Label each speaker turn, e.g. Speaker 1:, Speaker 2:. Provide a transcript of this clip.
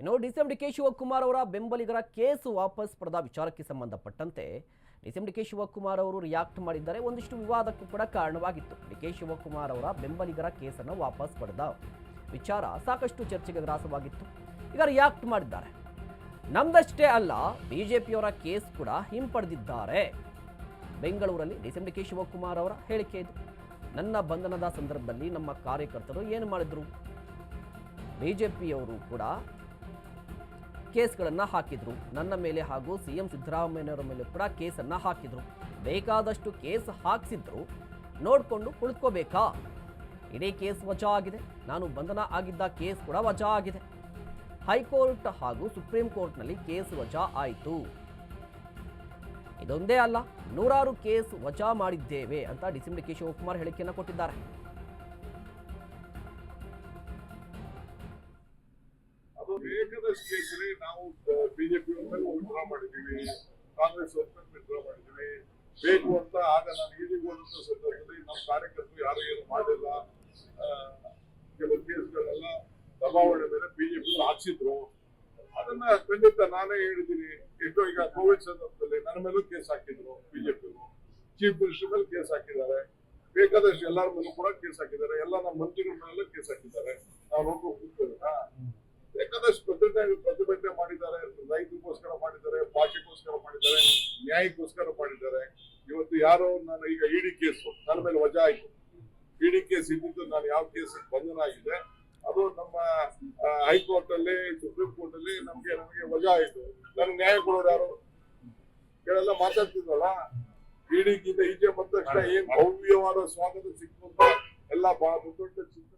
Speaker 1: ಇನ್ನು ಡಿ.ಕೆ ಶಿವಕುಮಾರ್ ಅವರ ಬೆಂಬಲಿಗರ ಕೇಸ್ ವಾಪಸ್ ಪಡೆದ ವಿಚಾರಕ್ಕೆ ಸಂಬಂಧಪಟ್ಟಂತೆ ಡಿ.ಕೆ ಶಿವಕುಮಾರ್ ಅವರು ರಿಯಾಕ್ಟ್ ಮಾಡಿದ್ದಾರೆ. ಒಂದಿಷ್ಟು ವಿವಾದಕ್ಕೂ ಕೂಡ ಕಾರಣವಾಗಿತ್ತು. ಡಿ.ಕೆ ಶಿವಕುಮಾರ್ ಅವರ ಬೆಂಬಲಿಗರ ಕೇಸನ್ನು ವಾಪಸ್ ಪಡೆದ ವಿಚಾರ ಸಾಕಷ್ಟು ಚರ್ಚೆಗೆ ಗ್ರಾಸವಾಗಿತ್ತು. ಈಗ ರಿಯಾಕ್ಟ್ ಮಾಡಿದ್ದಾರೆ. ನಮ್ದಷ್ಟೇ ಅಲ್ಲ, ಬಿಜೆಪಿಯವರ ಕೇಸ್ ಕೂಡ ಹಿಂಪಡೆದಿದ್ದಾರೆ. ಬೆಂಗಳೂರಲ್ಲಿ ಡಿ.ಕೆ ಶಿವಕುಮಾರ್ ಅವರ ಹೇಳಿಕೆ ಇದು. ನನ್ನ ಬಂಧನದ ಸಂದರ್ಭದಲ್ಲಿ ನಮ್ಮ ಕಾರ್ಯಕರ್ತರು ಏನು ಮಾಡಿದ್ರು? ಬಿಜೆಪಿಯವರು ಕೂಡ ಕೇಸ್ಗಳನ್ನು ಹಾಕಿದ್ರು. ನನ್ನ ಮೇಲೆ ಹಾಗೂ ಸಿಎಂ ಸಿದ್ದರಾಮಯ್ಯನವರ ಮೇಲೆ ಕೂಡ ಕೇಸನ್ನು ಹಾಕಿದ್ರು. ಬೇಕಾದಷ್ಟು ಕೇಸ್ ಹಾಕಿಸಿದ್ರು, ನೋಡಿಕೊಂಡು ಕುಳಿತುಕೋಬೇಕಾ? ಇಡೀ ಕೇಸ್ ವಜಾ ಆಗಿದೆ. ನಾನು ಬಂಧನ ಆಗಿದ್ದ ಕೇಸ್ ಕೂಡ ವಜಾ ಆಗಿದೆ. ಹೈಕೋರ್ಟ್ ಹಾಗೂ ಸುಪ್ರೀಂ ಕೋರ್ಟ್ನಲ್ಲಿ ಕೇಸ್ ವಜಾ ಆಯಿತು. ಇದೊಂದೇ ಅಲ್ಲ, ನೂರಾರು ಕೇಸ್ ವಜಾ ಮಾಡಿದ್ದೇವೆ ಅಂತ ಡಿ.ಕೆ ಶಿವಕುಮಾರ್ ಹೇಳಿಕೆಯನ್ನು ಕೊಟ್ಟಿದ್ದಾರೆ.
Speaker 2: ಕೇಸಲ್ಲಿ ನಾವು ಬಿಜೆಪಿ ವಿಡ್ರಾ ಮಾಡಿದ್ದೀವಿ, ಕಾಂಗ್ರೆಸ್ ವಿಡ್ರಾ ಮಾಡಿದ್ದೀವಿ. ಬೇಕು ಅಂತ ಆಗ ನಾನು ಈದಿಗೂ ಅನ್ನೋ ಸಂದರ್ಭದಲ್ಲಿ ನಮ್ಮ ಕಾರ್ಯಕರ್ತರು ಯಾರು ಏನು ಮಾಡಿಲ್ಲ. ಕೆಲವು ಕೇಸ್ಗಳೆಲ್ಲ ದಬಾವಣೆ ಮೇಲೆ ಬಿಜೆಪಿ ಹಾಕ್ಸಿದ್ರು. ಅದನ್ನ ಖಂಡಿತ ನಾನೇ ಹೇಳಿದ್ದೀನಿ. ಎಷ್ಟೋ ಈಗ ಕೋವಿಡ್ ಸಂದರ್ಭದಲ್ಲಿ ನನ್ನ ಮೇಲೂ ಕೇಸ್ ಹಾಕಿದ್ರು ಬಿಜೆಪಿ. ಚೀಫ್ ಮಿನಿಸ್ಟರ್ ಮೇಲೆ ಕೇಸ್ ಹಾಕಿದ್ದಾರೆ. ಬೇಕಾದಷ್ಟು ಎಲ್ಲರ ಮೇಲೂ ಕೂಡ ಕೇಸ್ ಹಾಕಿದ್ದಾರೆ. ಎಲ್ಲ ನಮ್ಮ ಮಂತ್ರಿಗಳ ಮೇಲೆಲ್ಲ ಕೇಸ್ ಹಾಕಿದ್ದಾರೆ. ನಾವು ನೋಡ್ಕೊಂಡು ಕೂತ್ಕೊಳ್ಳೋಣ. ಬೇಕಾದಷ್ಟು ಪ್ರತಿಭಟನೆ ಮಾಡಿದ್ದಾರೆ. ರೈತರಿಗೋಸ್ಕರ ಮಾಡಿದ್ದಾರೆ, ಭಾಷೆಗೋಸ್ಕರ ಮಾಡಿದ್ದಾರೆ, ನ್ಯಾಯಕ್ಕೋಸ್ಕರ ಮಾಡಿದ್ದಾರೆ. ಇವತ್ತು ಯಾರೋ ನಾನು ಈಗ ಇಡಿ ಕೇಸು ನನ್ನ ಮೇಲೆ ವಜಾ ಆಯ್ತು. ಇಡಿ ಕೇಸ್ ಇದ್ದಿದ್ದು ನಾನು ಯಾವ ಕೇಸ್ ಬಂಧನ ಆಗಿದೆ ಅದು ನಮ್ಮ ಹೈಕೋರ್ಟ್ ಅಲ್ಲಿ ಸುಪ್ರೀಂ ಕೋರ್ಟ್ ಅಲ್ಲಿ ನಮಗೆ ವಜಾ ಆಯ್ತು. ನನ್ಗೆ ನ್ಯಾಯ ಕೊಡೋರು ಯಾರು ಕೇಳೆಲ್ಲ ಮಾತಾಡ್ತಿದ್ವಲ್ಲ. ಇಡಿಗಿಂತ ಈಚೆ ಬಂದ ತಕ್ಷಣ ಏನ್ ಭವ್ಯವಾದ ಸ್ವಾಗತ ಸಿಕ್ತು ಅಂತ ಎಲ್ಲ ದೊಡ್ಡ ಚಿಂತೆ